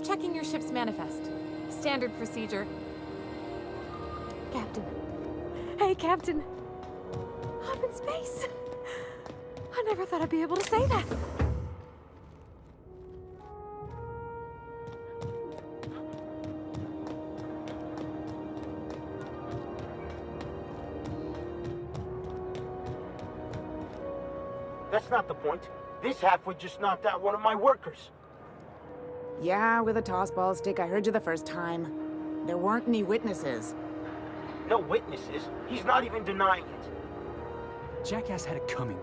Just checking your ship's manifest. Standard procedure. Captain. Hey, Captain. I'm in space. I never thought I'd be able to say that. That's not the point. This halfwit just knocked out one of my workers. Yeah, with a tossball stick. I heard you the first time. There weren't any witnesses. No witnesses. He's not even denying it. Jackass had it coming.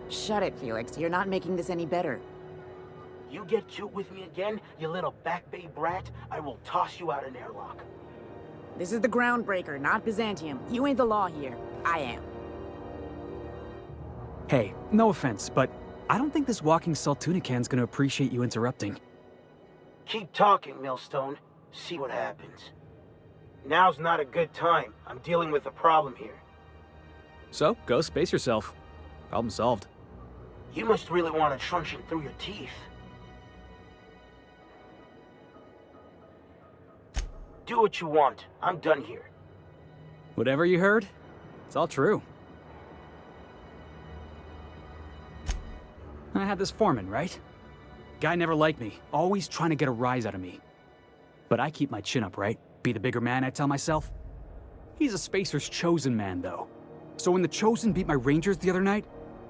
Shut it, Felix. You're not making this any better. You get cute with me again, you little back bay brat, I will toss you out an airlock. This is the Groundbreaker, not Byzantium. You ain't the law here. I am. Hey, no offense, but I don't think this walking Saltunican's gonna appreciate you interrupting. Keep talking, Millstone. See what happens. Now's not a good time. I'm dealing with a problem here. So, go space yourself. Problem solved. You must really want a truncheon through your teeth. Do what you want. I'm done here. Whatever you heard, it's all true. I had this foreman, right? Guy never liked me, always trying to get a rise out of me. But I keep my chin up, right? Be the bigger man, I tell myself. He's a Spacer's chosen man, though. So when the Chosen beat my Rangers the other night,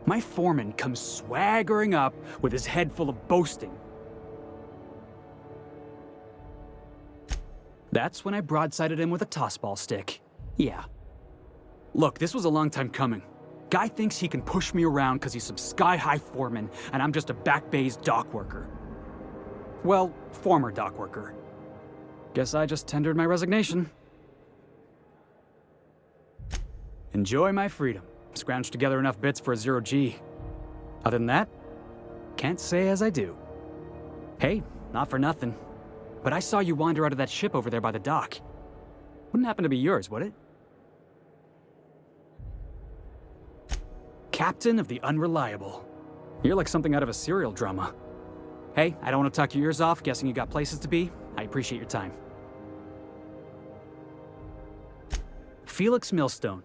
my foreman comes swaggering up with his head full of boasting. That's when I broadsided him with a tossball stick. Yeah. Look, this was a long time coming. Guy thinks he can push me around because he's some sky-high foreman, and I'm just a back bay's dock worker. Well, former dock worker. Guess I just tendered my resignation. Enjoy my freedom. Scrounged together enough bits for a 0G. Other than that, can't say as I do. Hey, not for nothing, but I saw you wander out of that ship over there by the dock. Wouldn't happen to be yours, would it? Captain of the Unreliable. You're like something out of a serial drama. Hey, I don't want to talk your ears off, guessing you got places to be. I appreciate your time. Felix Millstone.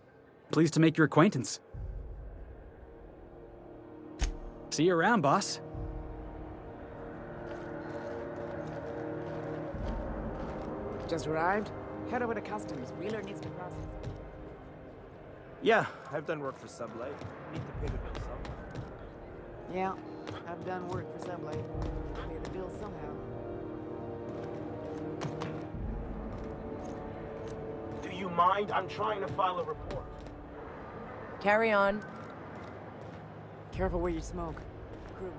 Pleased to make your acquaintance. See you around, boss. Just arrived? Head over to customs. Wheeler needs to process. Yeah, I've done work for Sublight. Need to pay the bill somehow. Yeah, I've done work for Sublight. Pay the bill somehow. Do you mind? I'm trying to file a report. Carry on. Careful where you smoke. Crew,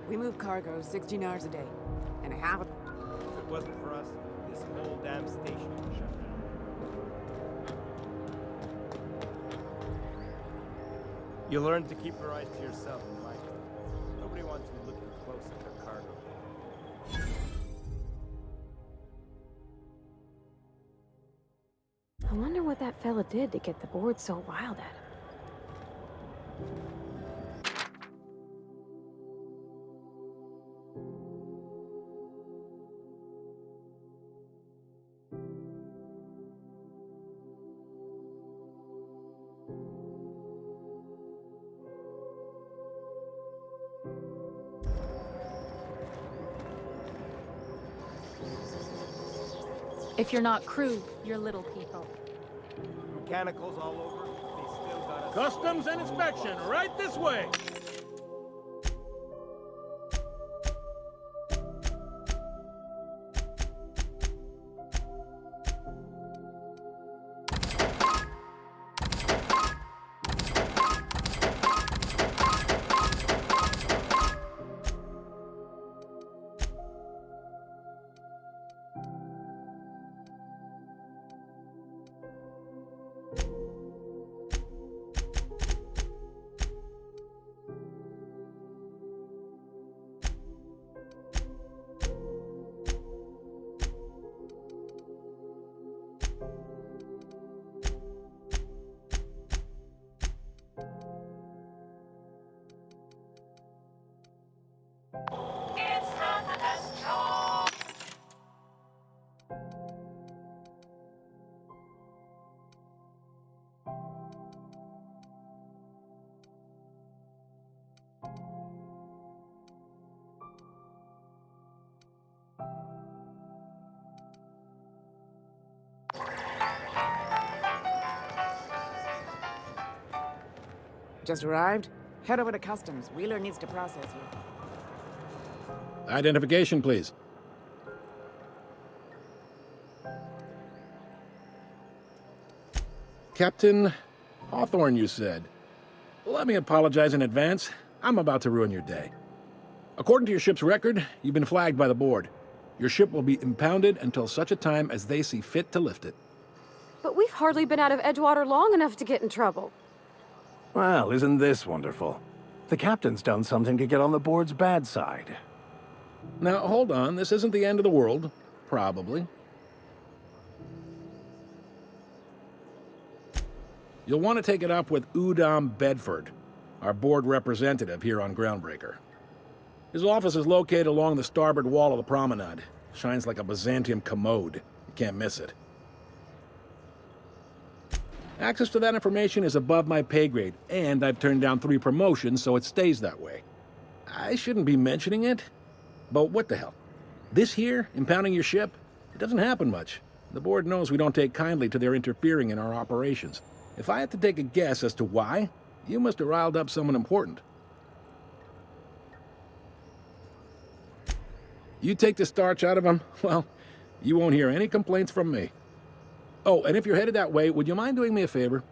we move cargo 16 hours a day. And a half. If it wasn't for us, this whole damn station would shut down. You learn to keep your eyes to yourself in life. Nobody wants you looking close at their cargo. I wonder what that fella did to get the board so riled at him. If you're not crew, you're little people. Mechanicals all over. They still got us. Customs and inspection, right this way. Just arrived? Head over to customs. Wheeler needs to process you. Identification, please. Captain Hawthorne, you said. Let me apologize in advance. I'm about to ruin your day. According to your ship's record, you've been flagged by the board. Your ship will be impounded until such a time as they see fit to lift it. But we've hardly been out of Edgewater long enough to get in trouble. Well, isn't this wonderful? The captain's done something to get on the board's bad side. Now, hold on. This isn't the end of the world. Probably. You'll want to take it up with Udom Bedford, our board representative here on Groundbreaker. His office is located along the starboard wall of the promenade. Shines like a Byzantium commode. You can't miss it. Access to that information is above my pay grade, and I've turned down 3 promotions, so it stays that way. I shouldn't be mentioning it, but what the hell? This here, impounding your ship, it doesn't happen much. The board knows we don't take kindly to their interfering in our operations. If I had to take a guess as to why, you must have riled up someone important. You take the starch out of them, well, you won't hear any complaints from me. Oh, and if you're headed that way, would you mind doing me a favor?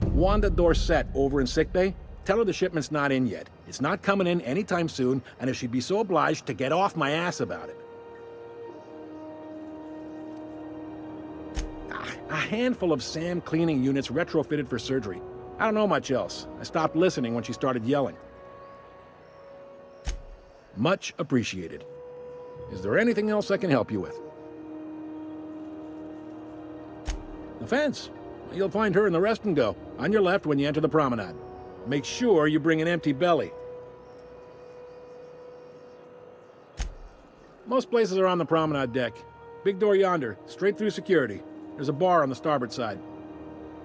Wanda Dorset over in sickbay, tell her the shipment's not in yet. It's not coming in anytime soon, and if she'd be so obliged to get off my ass about it. A handful of SAM cleaning units retrofitted for surgery. I don't know much else. I stopped listening when she started yelling. Much appreciated. Is there anything else I can help you with? The fence. You'll find her in the rest and go, on your left when you enter the promenade. Make sure you bring an empty belly. Most places are on the promenade deck. Big door yonder, straight through security. There's a bar on the starboard side.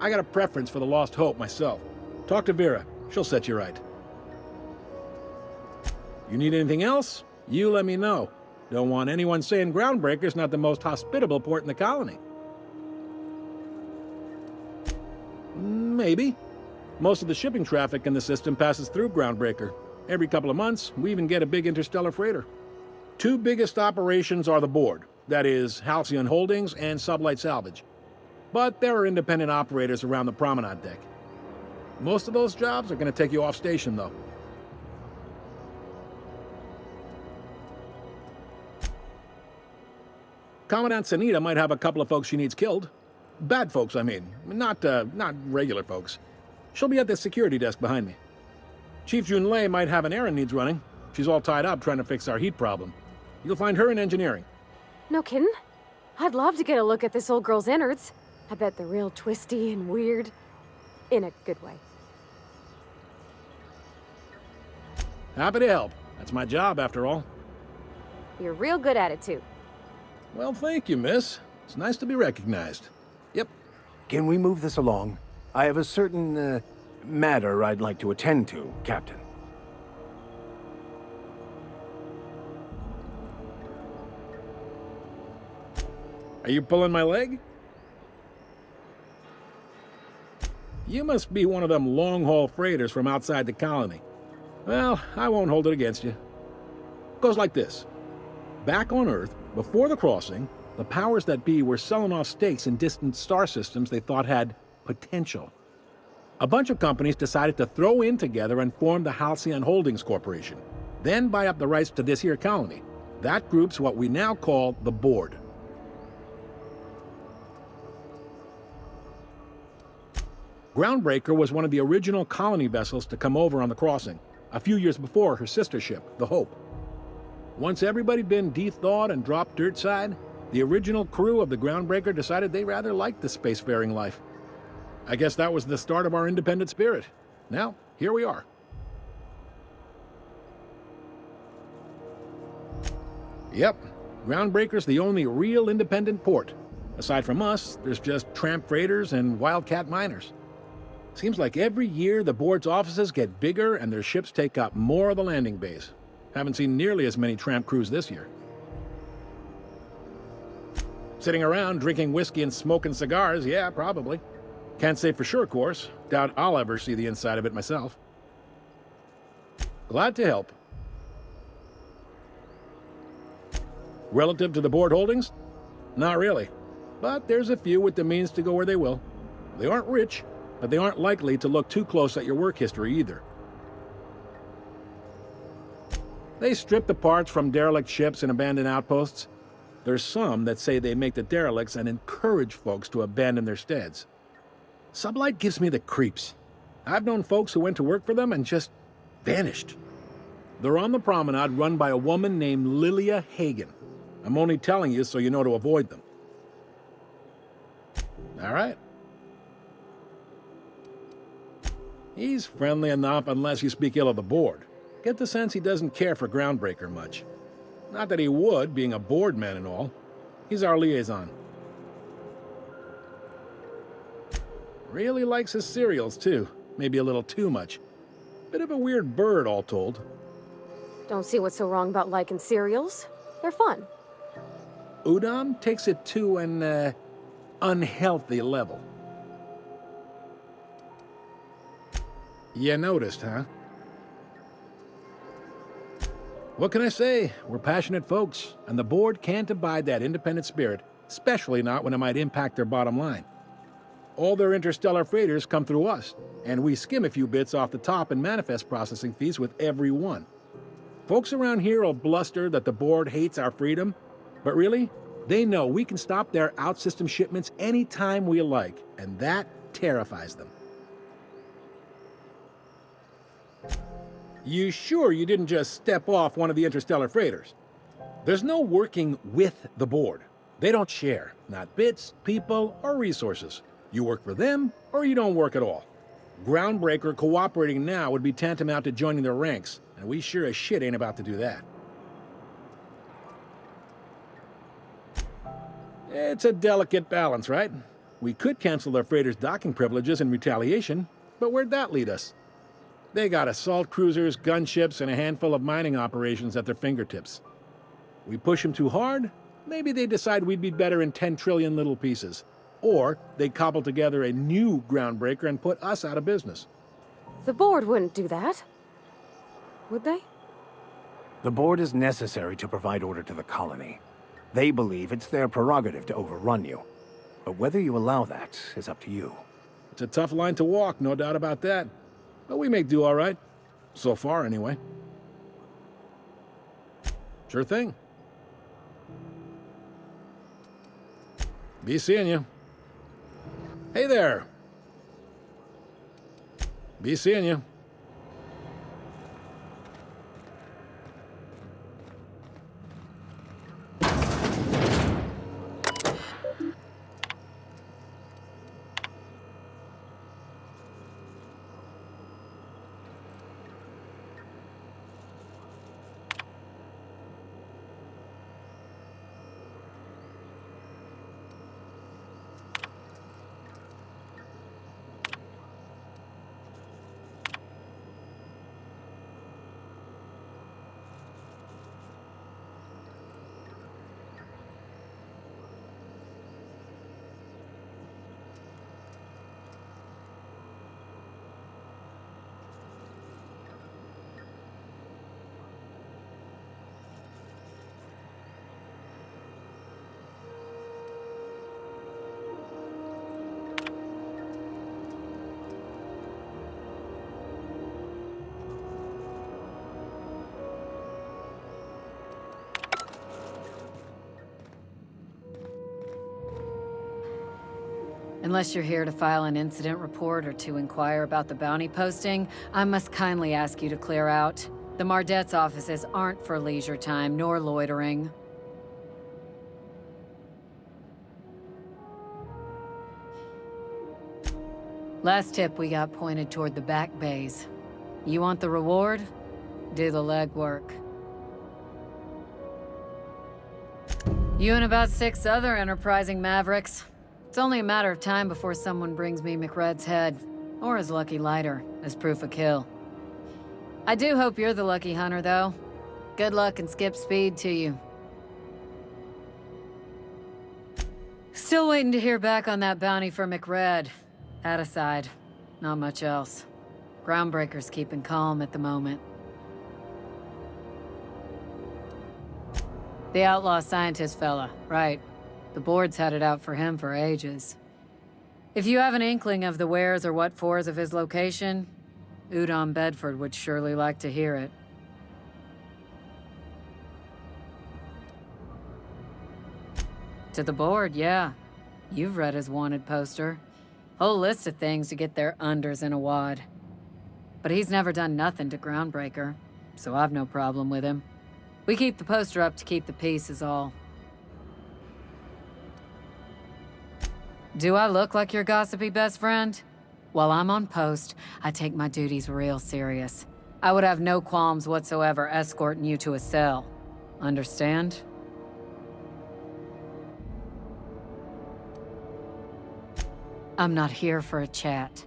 I got a preference for the Lost Hope myself. Talk to Vera. She'll set you right. You need anything else? You let me know. Don't want anyone saying Groundbreaker's not the most hospitable port in the colony. Maybe. Most of the shipping traffic in the system passes through Groundbreaker. Every couple of months, we even get a big interstellar freighter. 2 biggest operations are the board. That is, Halcyon Holdings and Sublight Salvage. But there are independent operators around the promenade deck. Most of those jobs are going to take you off station, though. Commandant Sanita might have a couple of folks she needs killed. Bad folks, I mean. Not regular folks. She'll be at the security desk behind me. Chief Junlei might have an errand needs running. She's all tied up trying to fix our heat problem. You'll find her in engineering. No kidding? I'd love to get a look at this old girl's innards. I bet they're real twisty and weird. In a good way. Happy to help. That's my job, after all. You're real good at it, too. Well, thank you, miss. It's nice to be recognized. Yep. Can we move this along? I have a certain, matter I'd like to attend to, Captain. Are you pulling my leg? You must be one of them long-haul freighters from outside the colony. Well, I won't hold it against you. Goes like this. Back on Earth, before the crossing, the powers that be were selling off stakes in distant star systems they thought had potential. A bunch of companies decided to throw in together and form the Halcyon Holdings Corporation, then buy up the rights to this here colony. That group's what we now call the Board. Groundbreaker was one of the original colony vessels to come over on the crossing, a few years before her sister ship, the Hope. Once everybody'd been de-thawed and dropped dirt side, the original crew of the Groundbreaker decided they rather liked the spacefaring life. I guess that was the start of our independent spirit. Now, here we are. Yep, Groundbreaker's the only real independent port. Aside from us, there's just tramp freighters and wildcat miners. Seems like every year the board's offices get bigger and their ships take up more of the landing base. Haven't seen nearly as many tramp crews this year. Sitting around drinking whiskey and smoking cigars, yeah, probably. Can't say for sure, of course. Doubt I'll ever see the inside of it myself. Glad to help. Relative to the board holdings? Not really. But there's a few with the means to go where they will. They aren't rich, but they aren't likely to look too close at your work history either. They strip the parts from derelict ships and abandoned outposts. There's some that say they make the derelicts and encourage folks to abandon their steads. Sublight gives me the creeps. I've known folks who went to work for them and just vanished. They're on the promenade run by a woman named Lilia Hagen. I'm only telling you so you know to avoid them. All right. He's friendly enough unless you speak ill of the board. Get the sense he doesn't care for Groundbreaker much. Not that he would, being a board man and all. He's our liaison. Really likes his cereals, too. Maybe a little too much. Bit of a weird bird, all told. Don't see what's so wrong about liking cereals. They're fun. Udon takes it to an, unhealthy level. You noticed, huh? What can I say? We're passionate folks, and the board can't abide that independent spirit, especially not when it might impact their bottom line. All their interstellar freighters come through us, and we skim a few bits off the top in manifest processing fees with every one. Folks around here will bluster that the board hates our freedom, but really, they know we can stop their out-system shipments anytime we like, and that terrifies them. You sure you didn't just step off one of the interstellar freighters? There's no working with the board. They don't share, not bits, people, or resources. You work for them, or you don't work at all. Groundbreaker cooperating now would be tantamount to joining their ranks, and we sure as shit ain't about to do that. It's a delicate balance, right? We could cancel their freighters' docking privileges in retaliation, but where'd that lead us? They got assault cruisers, gunships, and a handful of mining operations at their fingertips. We push them too hard, maybe they decide we'd be better in 10 trillion little pieces. Or they cobble together a new Groundbreaker and put us out of business. The board wouldn't do that. Would they? The board is necessary to provide order to the colony. They believe it's their prerogative to overrun you. But whether you allow that is up to you. It's a tough line to walk, no doubt about that. But we make do all right. So far, anyway. Sure thing. Be seeing you. Hey there. Be seeing you. Unless you're here to file an incident report or to inquire about the bounty posting, I must kindly ask you to clear out. The Mardet's offices aren't for leisure time nor loitering. Last tip we got pointed toward the back bays. You want the reward? Do the legwork. You and about 6 other enterprising mavericks. It's only a matter of time before someone brings me McRed's head, or his lucky lighter, as proof of kill. I do hope you're the lucky hunter, though. Good luck and skip speed to you. Still waiting to hear back on that bounty for McRed. That aside, not much else. Groundbreaker's keeping calm at the moment. The outlaw scientist fella, right. The board's had it out for him for ages. If you have an inkling of the wheres or what-fors of his location, Udon Bedford would surely like to hear it. To the board, yeah. You've read his wanted poster. Whole list of things to get their unders in a wad. But he's never done nothing to Groundbreaker, so I've no problem with him. We keep the poster up to keep the peace is all. Do I look like your gossipy best friend? While I'm on post, I take my duties real serious. I would have no qualms whatsoever escorting you to a cell. Understand? I'm not here for a chat.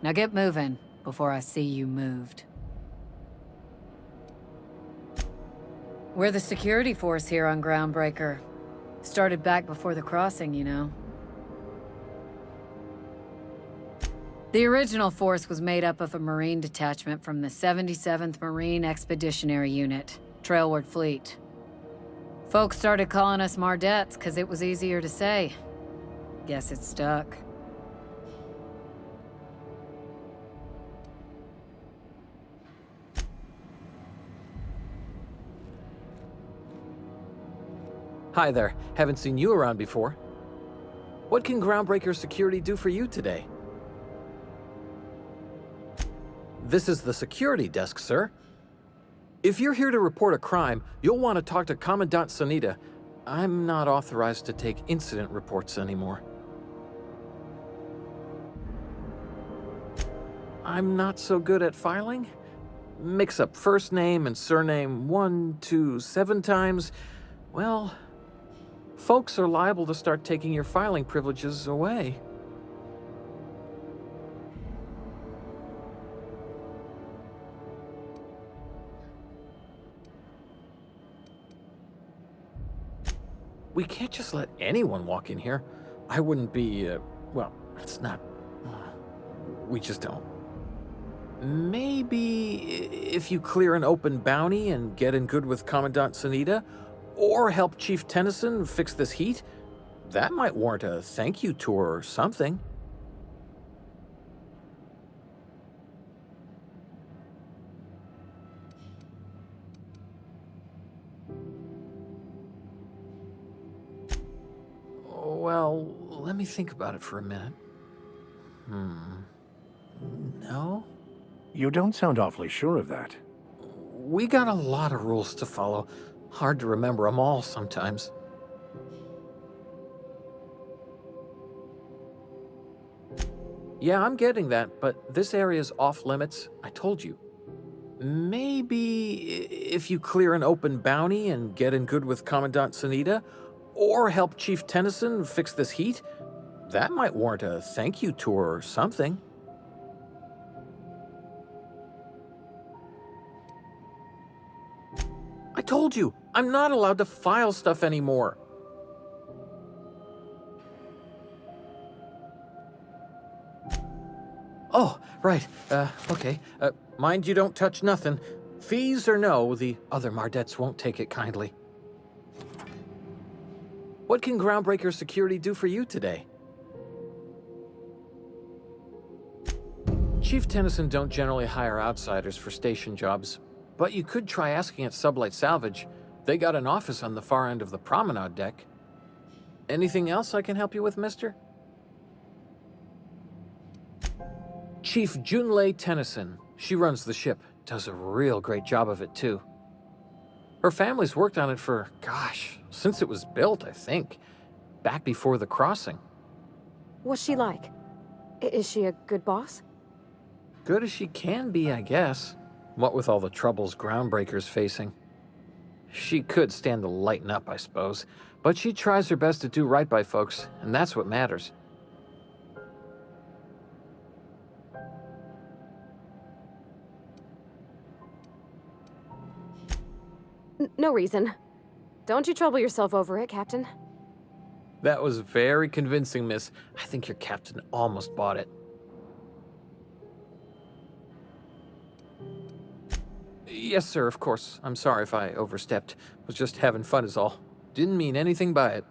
Now get moving before I see you moved. We're the security force here on Groundbreaker. Started back before the crossing, you know. The original force was made up of a Marine detachment from the 77th Marine Expeditionary Unit, Trailward Fleet. Folks started calling us Mardettes because it was easier to say. Guess it stuck. Hi there. Haven't seen you around before. What can Groundbreaker Security do for you today? This is the security desk, sir. If you're here to report a crime, you'll want to talk to Commandant Sonita. I'm not authorized to take incident reports anymore. I'm not so good at filing. Mix up first name and surname 1, 2, 7 times. Well, folks are liable to start taking your filing privileges away. We can't just let anyone walk in here. I wouldn't be, well, it's not... we just don't. Maybe if you clear an open bounty and get in good with Commandant Sonita, or help Chief Tennyson fix this heat, that might warrant a thank you tour or something. Well, let me think about it for a minute. No? You don't sound awfully sure of that. We got a lot of rules to follow. Hard to remember them all sometimes. Yeah, I'm getting that, but this area's off limits. I told you. Maybe if you clear an open bounty and get in good with Commandant Sonita, or help Chief Tennyson fix this heat, that might warrant a thank you tour or something. I told you, I'm not allowed to file stuff anymore. Oh, right, okay. Mind you don't touch nothing. Fees or no, the other Mardettes won't take it kindly. What can Groundbreaker Security do for you today? Chief Tennyson don't generally hire outsiders for station jobs, but you could try asking at Sublight Salvage. They got an office on the far end of the promenade deck. Anything else I can help you with, mister? Chief Junlei Tennyson. She runs the ship. Does a real great job of it, too. Her family's worked on it for, gosh, since it was built, I think. Back before the crossing. What's she like? Is she a good boss? Good as she can be, I guess. What with all the troubles Groundbreaker's facing. She could stand to lighten up, I suppose. But she tries her best to do right by folks, and that's what matters. No reason. Don't you trouble yourself over it, Captain. That was very convincing, miss. I think your captain almost bought it. Yes, sir, of course. I'm sorry if I overstepped. Was just having fun is all. Didn't mean anything by it.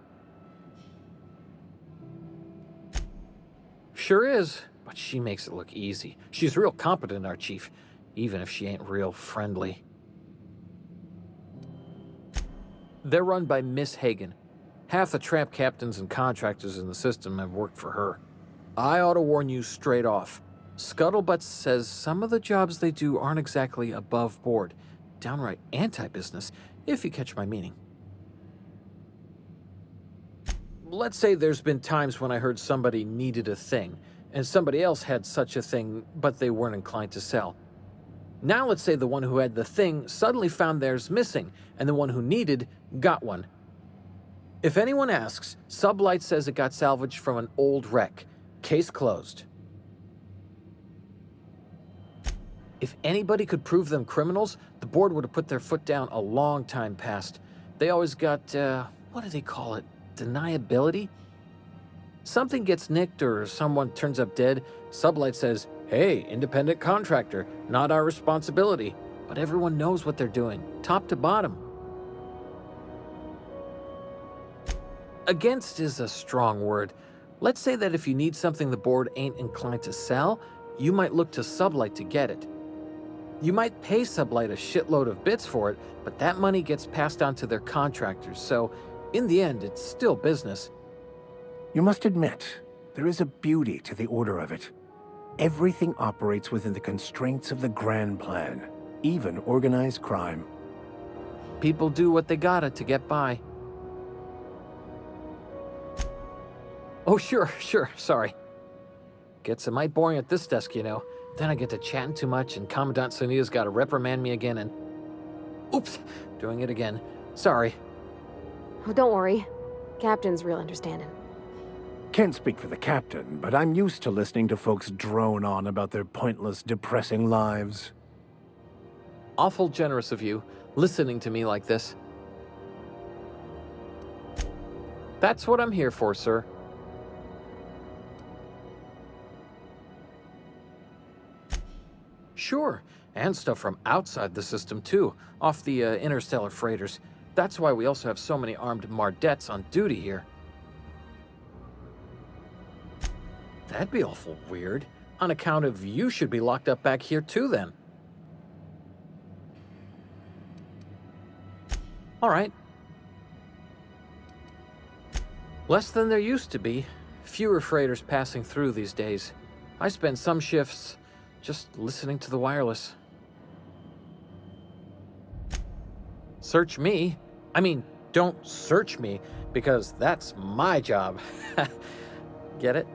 Sure is, but she makes it look easy. She's real competent, our chief, even if she ain't real friendly. They're run by Miss Hagen. Half the tramp captains and contractors in the system have worked for her. I ought to warn you straight off. Scuttlebutt says some of the jobs they do aren't exactly above board. Downright anti-business, if you catch my meaning. Let's say there's been times when I heard somebody needed a thing, and somebody else had such a thing, but they weren't inclined to sell. Now let's say the one who had the thing suddenly found theirs missing, and the one who needed got one. If anyone asks, Sublight says it got salvaged from an old wreck. Case closed. If anybody could prove them criminals, the board would have put their foot down a long time past. They always got, what do they call it? Deniability? Something gets nicked or someone turns up dead, Sublight says, hey, independent contractor, not our responsibility. But everyone knows what they're doing, top to bottom. Against is a strong word. Let's say that if you need something the board ain't inclined to sell, you might look to Sublight to get it. You might pay Sublight a shitload of bits for it, but that money gets passed on to their contractors, so in the end, it's still business. You must admit, there is a beauty to the order of it. Everything operates within the constraints of the grand plan, even organized crime. People do what they gotta to get by. Oh, sure, sorry. Gets a mite boring at this desk, you know. Then I get to chatting too much and Commandant Sonia's gotta reprimand me again and... Oops, doing it again. Sorry. Oh, don't worry. Captain's real understanding. Can't speak for the captain, but I'm used to listening to folks drone on about their pointless, depressing lives. Awful generous of you, listening to me like this. That's what I'm here for, sir. Sure, and stuff from outside the system too, off the interstellar freighters. That's why we also have so many armed Mardettes on duty here. That'd be awful weird. On account of you should be locked up back here too then. All right. Less than there used to be. Fewer freighters passing through these days. I spend some shifts just listening to the wireless. Search me? I mean, don't search me, because that's my job. Get it?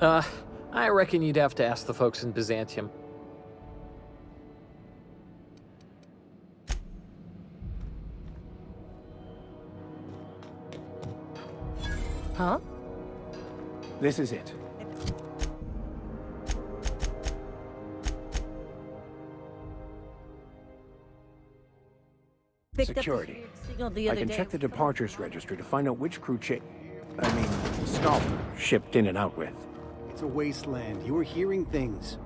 I reckon you'd have to ask the folks in Byzantium. Huh? This is it. Security. I can check the departures register to find out which crew scholar shipped in and out with. It's a wasteland. You were hearing things.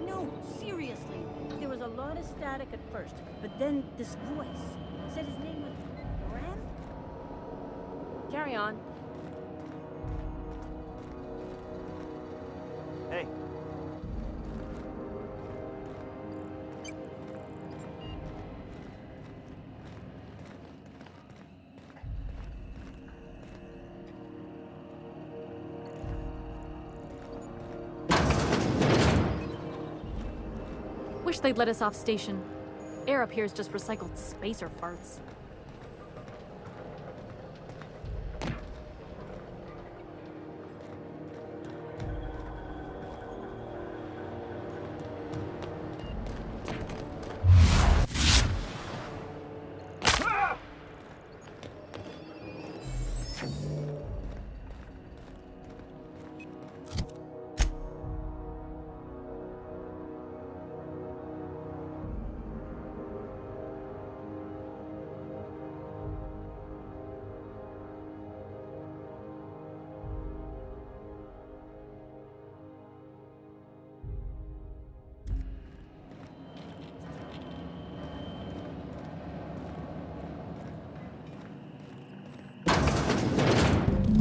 No, seriously. There was a lot of static at first, but then this voice said his name was Ram? Carry on. Hey. Wish they'd let us off station. Air up here is just recycled spacer farts.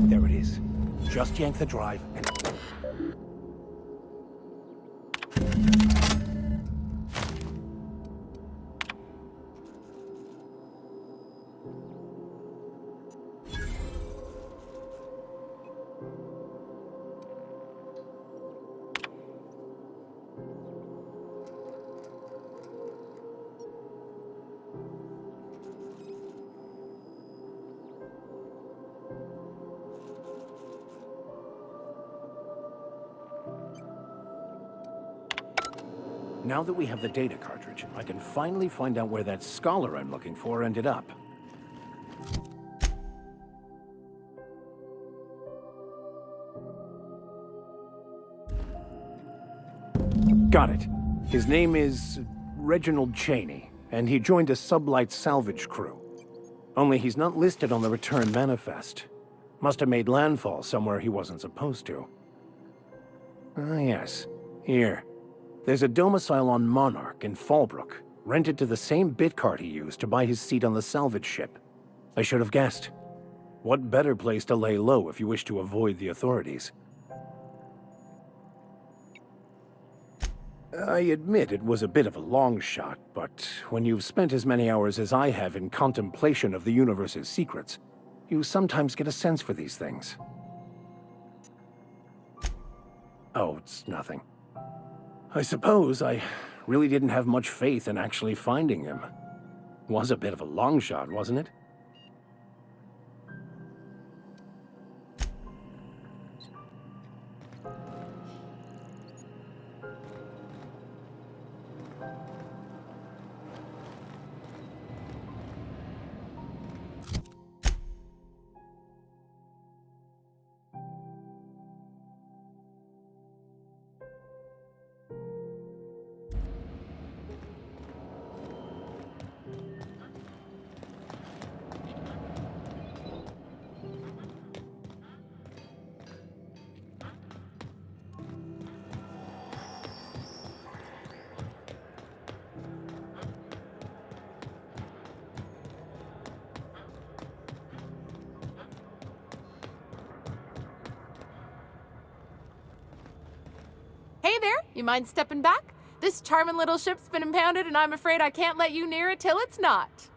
There it is. Just yank the drive and... Now that we have the data cartridge, I can finally find out where that scholar I'm looking for ended up. Got it. His name is Reginald Cheney, and he joined a sublight salvage crew. Only he's not listed on the return manifest. Must have made landfall somewhere he wasn't supposed to. Ah, yes. Here. There's a domicile on Monarch in Fallbrook, rented to the same bit card he used to buy his seat on the salvage ship. I should have guessed. What better place to lay low if you wish to avoid the authorities? I admit it was a bit of a long shot, but when you've spent as many hours as I have in contemplation of the universe's secrets, you sometimes get a sense for these things. Oh, it's nothing. I suppose I really didn't have much faith in actually finding him. Was a bit of a long shot, wasn't it? Hey there, you mind stepping back? This charming little ship's been impounded and I'm afraid I can't let you near it till it's not.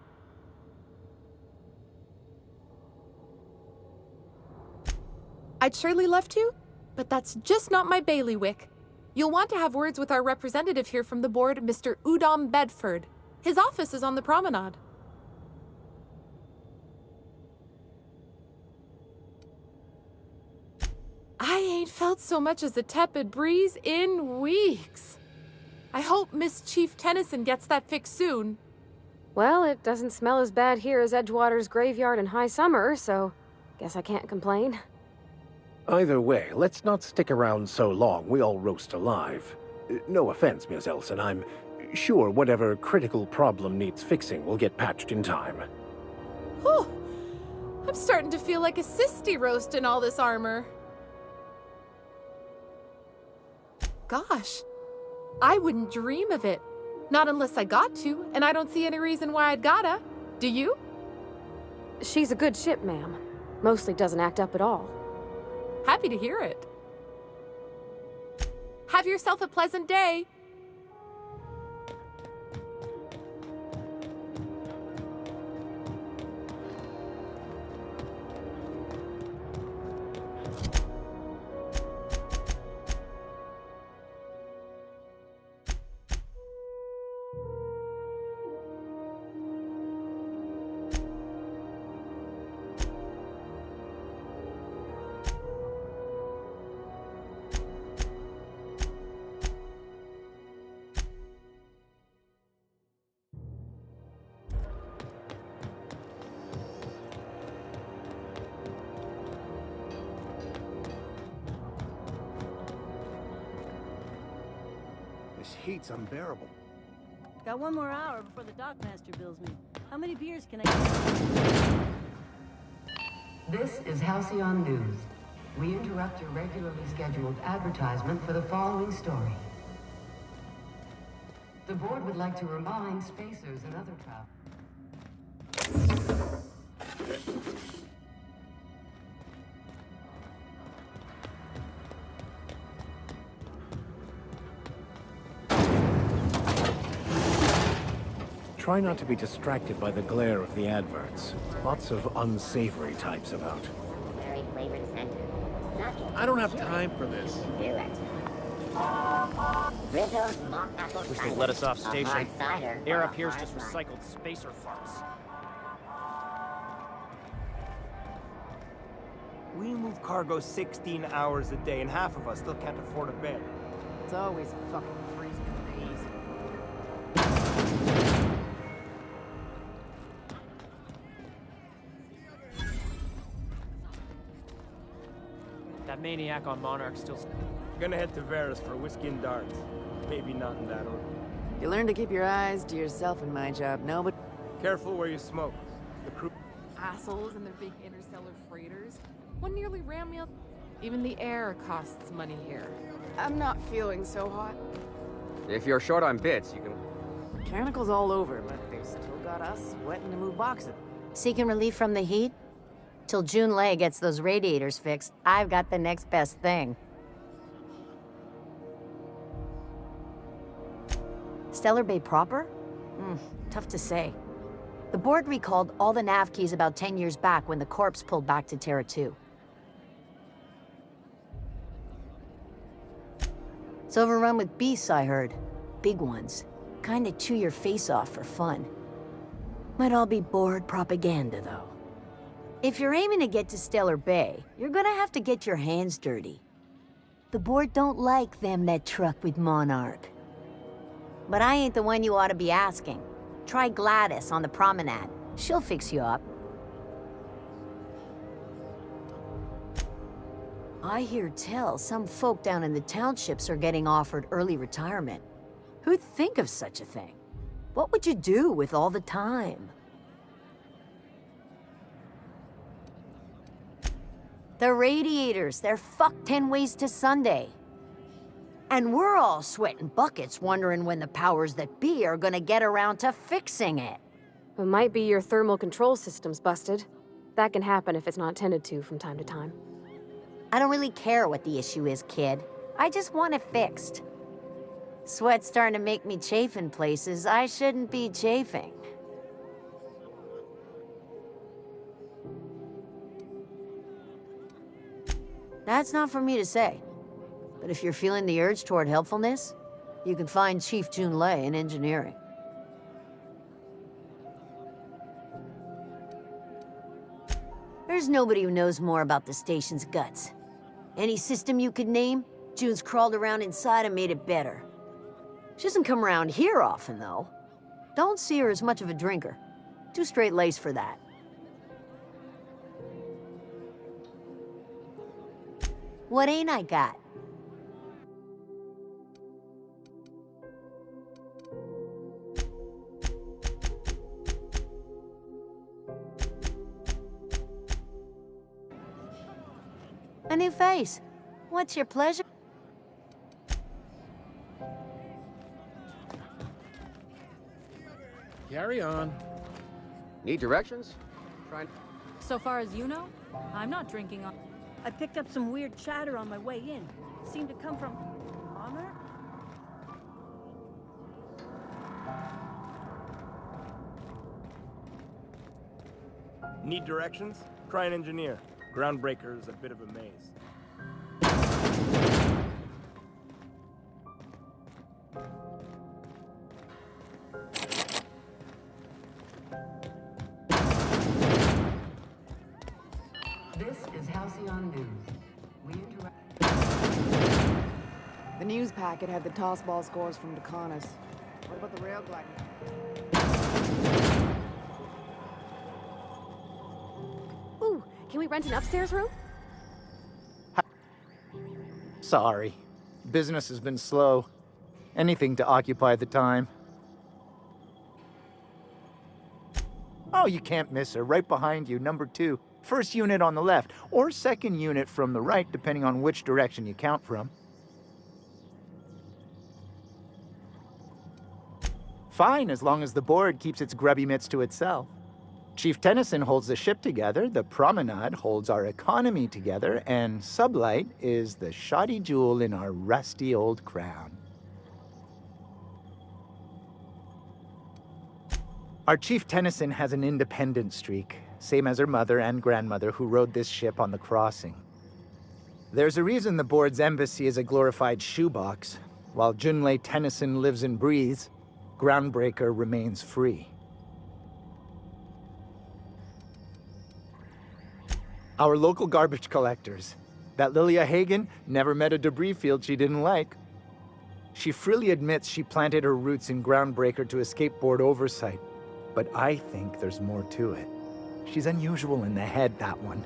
I'd surely love to, but that's just not my bailiwick. You'll want to have words with our representative here from the board, Mr. Udom Bedford. His office is on the promenade. I ain't felt so much as a tepid breeze in weeks. I hope Miss Chief Tennyson gets that fixed soon. Well, it doesn't smell as bad here as Edgewater's graveyard in high summer, so guess I can't complain. Either way, let's not stick around so long we all roast alive. No offense, Miss Elson, I'm sure whatever critical problem needs fixing will get patched in time. Whew. I'm starting to feel like a sisty roast in all this armor. Gosh, I wouldn't dream of it. Not unless I got to, and I don't see any reason why I'd gotta. Do you? She's a good ship, ma'am. Mostly doesn't act up at all. Happy to hear it. Have yourself a pleasant day. This heat's unbearable. Got one more hour before the dockmaster bills me. How many beers can I get? This is Halcyon News. We interrupt your regularly scheduled advertisement for the following story. The board would like to remind spacers and other travelers. Try not to be distracted by the glare of the adverts. Lots of unsavory types about. Very flavored center. I don't have time for this. Do it. Rizzo's mock apple Wish cider. they'd let us off A station. hard cider. Air or up a here's hard just cider. recycled spacer farts. We move cargo 16 hours a day, and half of us still can't afford a bed. It's always fucking freezing in the haze. That maniac on Monarch still... Gonna head to Varus for whiskey and darts. Maybe not in that order. You learn to keep your eyes to yourself in my job, no, but Careful where you smoke. The crew... Assholes and their big interstellar freighters. One nearly ran me up. Even the air costs money here. I'm not feeling so hot. If you're short on bits, you can... mechanicals all over, but they still got us sweating to move boxes. Seeking relief from the heat? Till June Lay gets those radiators fixed, I've got the next best thing. Stellar Bay proper? Tough to say. The board recalled all the nav keys about 10 years back when the corpse pulled back to Terra 2. It's overrun with beasts, I heard. Big ones. Kinda chew your face off for fun. Might all be board propaganda, though. If you're aiming to get to Stellar Bay, you're gonna have to get your hands dirty. The board don't like them that truck with Monarch. But I ain't the one you ought to be asking. Try Gladys on the promenade. She'll fix you up. I hear tell some folk down in the townships are getting offered early retirement. Who'd think of such a thing? What would you do with all the time? The radiators, they're fucked 10 ways to Sunday. And we're all sweating buckets wondering when the powers that be are gonna get around to fixing it. It might be your thermal control system's busted. That can happen if it's not tended to from time to time. I don't really care what the issue is, kid. I just want it fixed. Sweat's starting to make me chafe in places I shouldn't be chafing. That's not for me to say. But if you're feeling the urge toward helpfulness, you can find Chief Jun Lei in engineering. There's nobody who knows more about the station's guts. Any system you could name, June's crawled around inside and made it better. She doesn't come around here often, though. Don't see her as much of a drinker. Too straight-laced for that. What ain't I got? A new face. What's your pleasure? Carry on. Need directions? So far as you know, I'm not drinking on... I picked up some weird chatter on my way in. Seemed to come from... Honor? Need directions? Try an engineer. Groundbreaker's a bit of a maze. This is Halcyon News. We interact. The news packet had the tossball scores from Decanis. What about the rail gliding? Ooh, can we rent an upstairs room? Sorry. Business has been slow. Anything to occupy the time. Oh, you can't miss her. Right behind you, number 2. First unit on the left, or second unit from the right, depending on which direction you count from. Fine, as long as the board keeps its grubby mitts to itself. Chief Tennyson holds the ship together, the Promenade holds our economy together, and Sublight is the shoddy jewel in our rusty old crown. Our Chief Tennyson has an independent streak, same as her mother and grandmother who rode this ship on the crossing. There's a reason the board's embassy is a glorified shoebox. While Junlei Tennyson lives and breathes, Groundbreaker remains free. Our local garbage collectors. That Lilia Hagen never met a debris field she didn't like. She freely admits she planted her roots in Groundbreaker to escape board oversight. But I think there's more to it. She's unusual in the head, that one.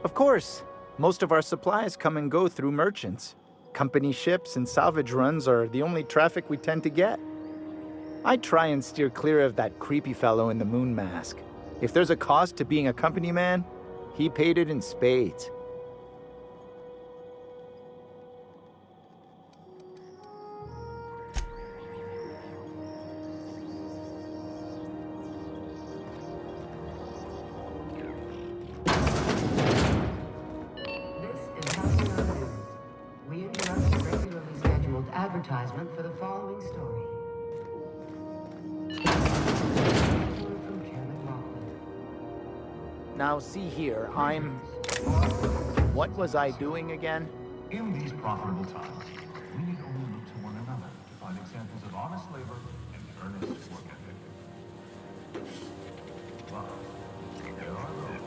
Of course, most of our supplies come and go through merchants. Company ships and salvage runs are the only traffic we tend to get. I try and steer clear of that creepy fellow in the moon mask. If there's a cost to being a company man, he paid it in spades. We interrupt the regularly scheduled advertisement for the following story. From Chairman Lockwood. Now see here, What was I doing again? In these profitable times, we need only look to one another to find examples of honest labor and earnest work ethic. But there are those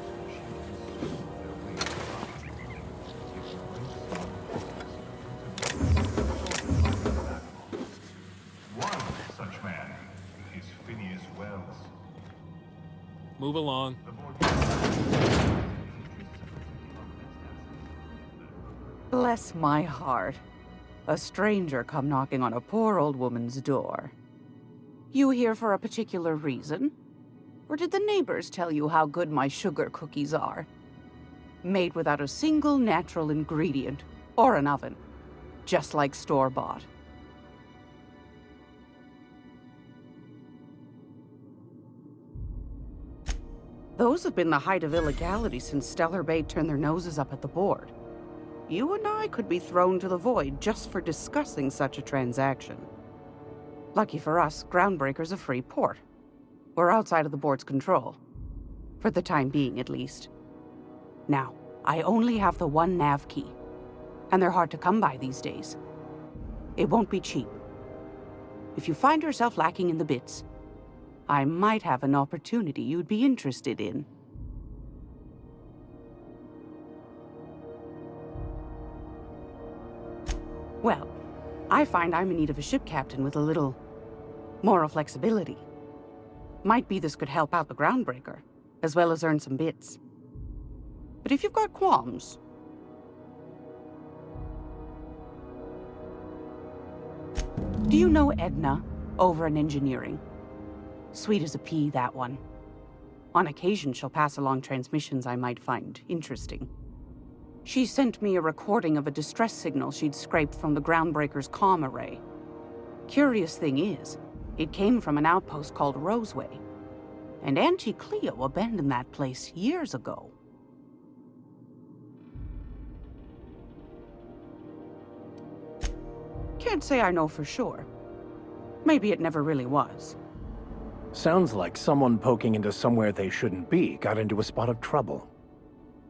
who choose their way of life. One such man is Phineas Wells. Move along. Bless my heart. A stranger come knocking on a poor old woman's door. You here for a particular reason? Or did the neighbors tell you how good my sugar cookies are? Made without a single natural ingredient, or an oven. Just like store-bought. Those have been the height of illegality since Stellar Bay turned their noses up at the board. You and I could be thrown to the void just for discussing such a transaction. Lucky for us, Groundbreaker's a free port. We're outside of the board's control. For the time being, at least. Now, I only have the one nav key. And they're hard to come by these days. It won't be cheap. If you find yourself lacking in the bits, I might have an opportunity you'd be interested in. Well, I find I'm in need of a ship captain with a little moral flexibility. Might be this could help out the Groundbreaker, as well as earn some bits. But if you've got qualms... Do you know Edna, over in engineering? Sweet as a pea, that one. On occasion, she'll pass along transmissions I might find interesting. She sent me a recording of a distress signal she'd scraped from the Groundbreaker's comm array. Curious thing is, it came from an outpost called Roseway. And Auntie Cleo abandoned that place years ago. Can't say I know for sure. Maybe it never really was. Sounds like someone poking into somewhere they shouldn't be got into a spot of trouble.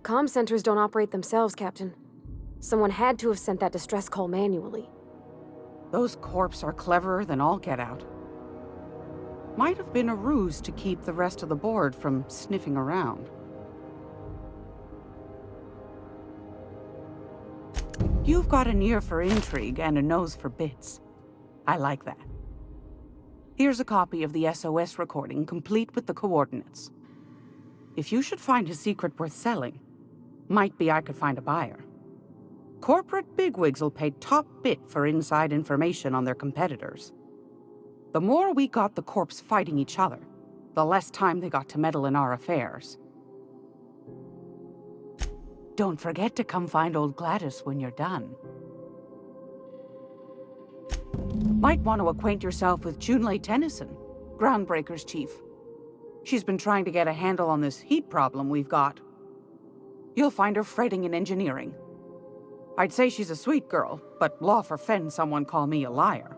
Comm centers don't operate themselves, Captain. Someone had to have sent that distress call manually. Those corps are cleverer than all get out. Might have been a ruse to keep the rest of the board from sniffing around. You've got an ear for intrigue and a nose for bits. I like that. Here's a copy of the SOS recording, complete with the coordinates. If you should find a secret worth selling, might be I could find a buyer. Corporate bigwigs will pay top bit for inside information on their competitors. The more we got the corps fighting each other, the less time they got to meddle in our affairs. Don't forget to come find old Gladys when you're done. Might want to acquaint yourself with Junlei Tennyson, Groundbreaker's chief. She's been trying to get a handle on this heat problem we've got. You'll find her fretting in engineering. I'd say she's a sweet girl, but law forfend someone call me a liar.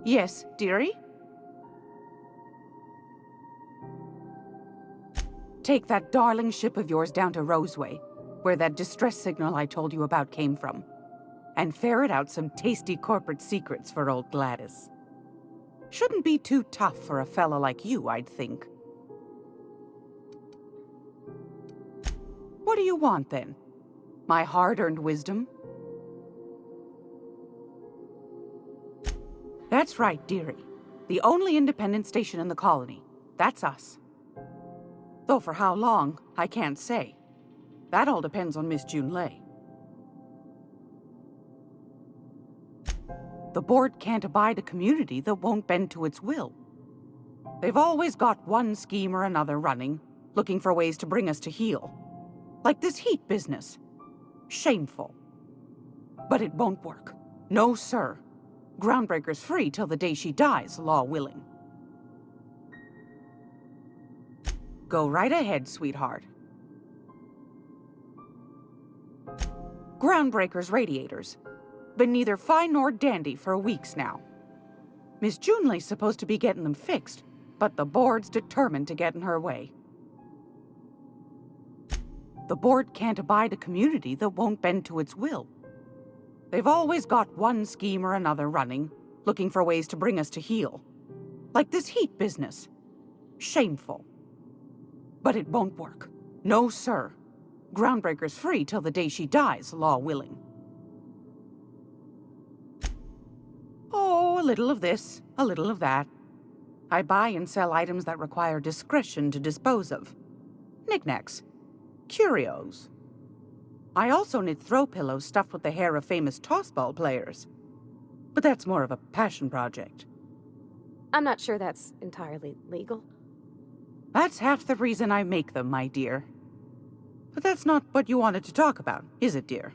Yes, dearie? Take that darling ship of yours down to Roseway, where that distress signal I told you about came from, and ferret out some tasty corporate secrets for old Gladys. Shouldn't be too tough for a fella like you, I'd think. What do you want, then? My hard-earned wisdom? That's right, dearie. The only independent station in the colony. That's us. Though for how long, I can't say. That all depends on Miss Junlei. The board can't abide a community that won't bend to its will. They've always got one scheme or another running, looking for ways to bring us to heel. Like this heat business. Shameful. But it won't work. No, sir. Groundbreaker's free till the day she dies, law willing. Go right ahead, sweetheart. Groundbreaker's radiators. Been neither fine nor dandy for weeks now. Miss Junlei's supposed to be getting them fixed, but the board's determined to get in her way. The board can't abide a community that won't bend to its will. They've always got one scheme or another running, looking for ways to bring us to heel. Like this heat business. Shameful. But it won't work. No, sir. Groundbreaker's free till the day she dies, law willing. Oh, a little of this, a little of that. I buy and sell items that require discretion to dispose of. Knickknacks. Curios. I also knit throw pillows stuffed with the hair of famous tossball players. But that's more of a passion project. I'm not sure that's entirely legal. That's half the reason I make them, my dear. But that's not what you wanted to talk about, is it, dear?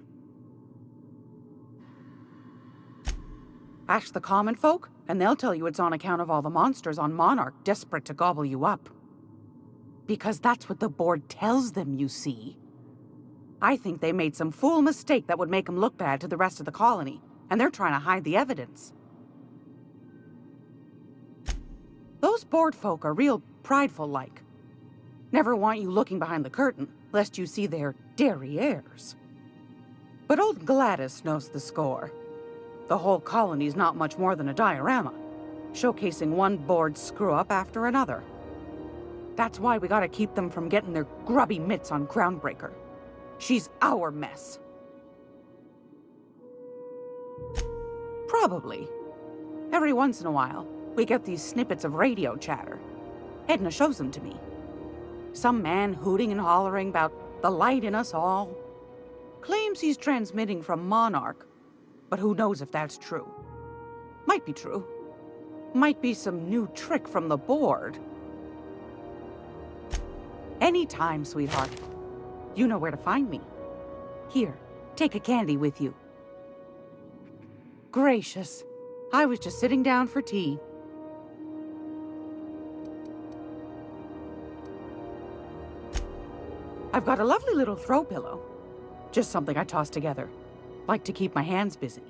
Ask the common folk, and they'll tell you it's on account of all the monsters on Monarch desperate to gobble you up. Because that's what the board tells them, you see. I think they made some fool mistake that would make them look bad to the rest of the colony, and they're trying to hide the evidence. Those board folk are real prideful-like. Never want you looking behind the curtain, lest you see their derrieres. But old Gladys knows the score. The whole colony's not much more than a diorama, showcasing one board screw-up after another. That's why we gotta keep them from getting their grubby mitts on Groundbreaker. She's our mess. Probably. Every once in a while, we get these snippets of radio chatter. Edna shows them to me. Some man hooting and hollering about the light in us all. Claims he's transmitting from Monarch, but who knows if that's true. Might be true. Might be some new trick from the board. Anytime, sweetheart. You know where to find me. Here, take a candy with you. Gracious. I was just sitting down for tea. I've got a lovely little throw pillow. Just something I toss together. Like to keep my hands busy.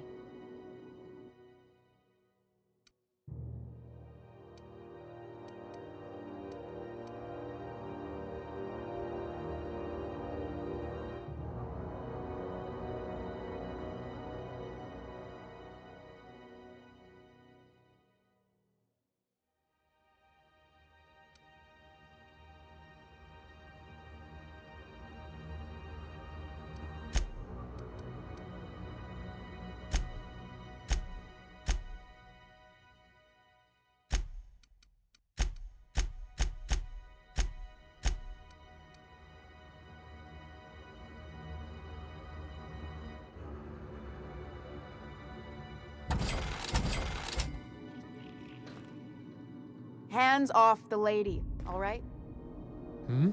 Hands off the lady, all right? Hmm?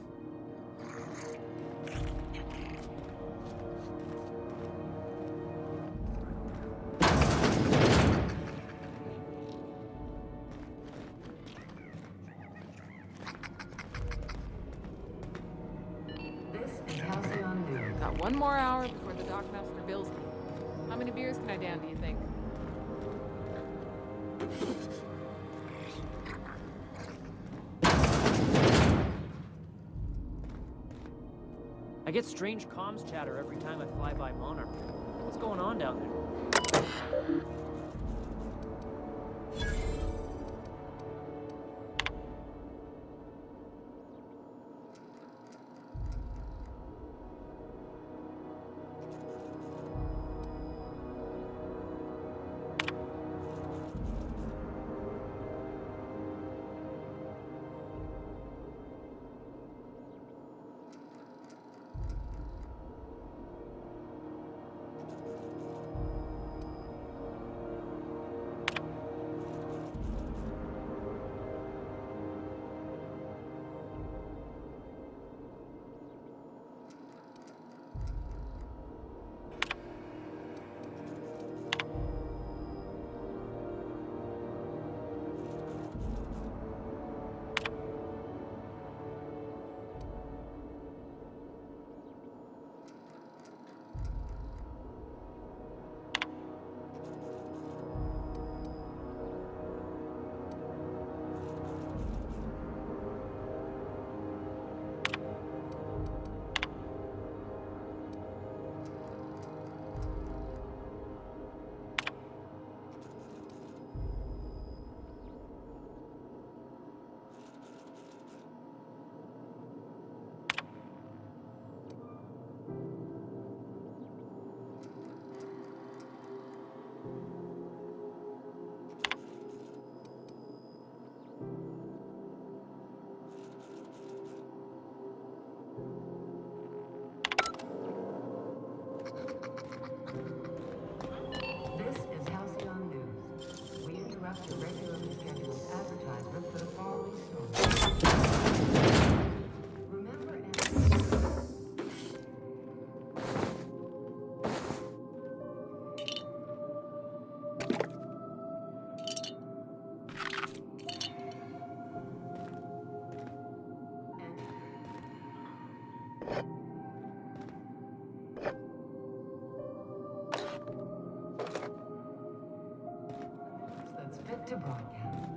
This Got one more hour before the dockmaster bills me. How many beers can I down, do you think? I get strange comms chatter every time I fly by Monarch. What's going on down there? This is Halcyon News. We interrupt the regularly scheduled advertisement for the following story. Remember that's fit to broadcast.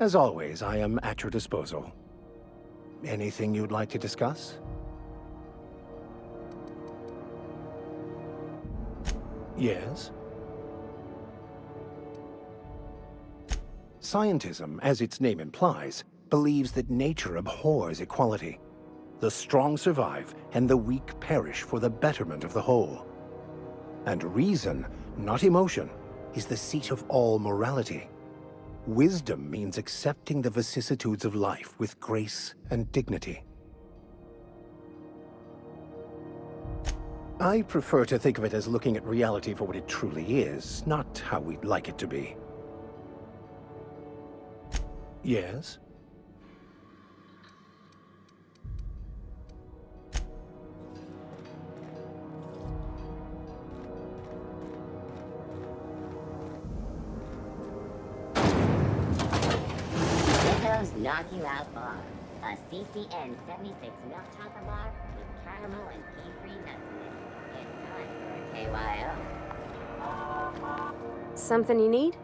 As always, I am at your disposal. Anything you'd like to discuss? Yes? Scientism, as its name implies, believes that nature abhors equality. The strong survive, and the weak perish for the betterment of the whole. And reason, not emotion, is the seat of all morality. Wisdom means accepting the vicissitudes of life with grace and dignity. I prefer to think of it as looking at reality for what it truly is, not how we'd like it to be. Yes? Nico's Knock You Out Bar. A CCN 76 milk chocolate bar with caramel and pea-free nuts in it. It's time for a KYO. Something you need?